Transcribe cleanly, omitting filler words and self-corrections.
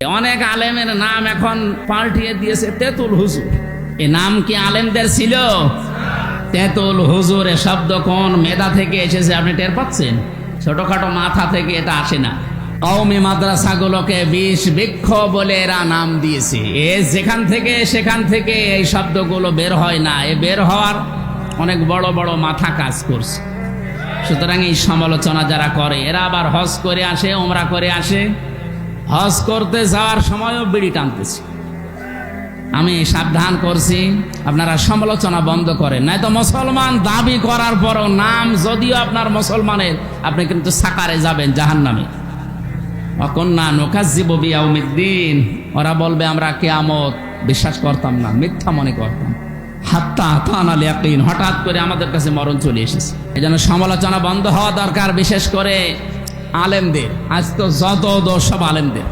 অনেক আলেমের নাম এখন পাল্টিয়ে দিয়েছে তেতুল হুজুর। এ নাম কি আলেমদের ছিল? তেতুল হুজুর এ শব্দ কোন মেধা থেকে এসেছে আপনি টের পাচ্ছেন? ছোটখাটো মাথা থেকে এটা আসে না। কওমি মাদ্রাসাগুলোকে বিষ বৃক্ষ বলে এরা নাম দিয়েছে। এ যেখান থেকে সেখান থেকে এই শব্দগুলো বের হয় না, এ বের হওয়ার অনেক বড় বড় মাথা কাজ করছে। সুতরাং এই সমালোচনা যারা করে এরা আবার হজ করে আসে, ওমরা করে আসে, হজ করতে যাওয়ার সময়ও বিড়ি টানতেছে। আমি সাবধান করছি আপনারা সমালোচনা বন্ধ করেন, নয়তো মুসলমান দাবি করার পরও নাম যদিও আপনার মুসলমানের, আপনি কিন্তু সাকারে যাবেন জাহান্নামে। অকন্যা নুকাজ্জিবু বিয়াউমিদ্দিন, ওরা বলবে আমরা কিয়ামত বিশ্বাস করতাম না, মিথ্যা মনে করতাম। হাত্তা আতানাল ইয়াকিন, হঠাৎ করে আমাদের কাছে মরণ চলে এসেছে। এজন্য সমালোচনা বন্ধ হওয়া দরকার, বিশেষ করে আলেমদের। আজ তো যত দোষ সব আলেমদের।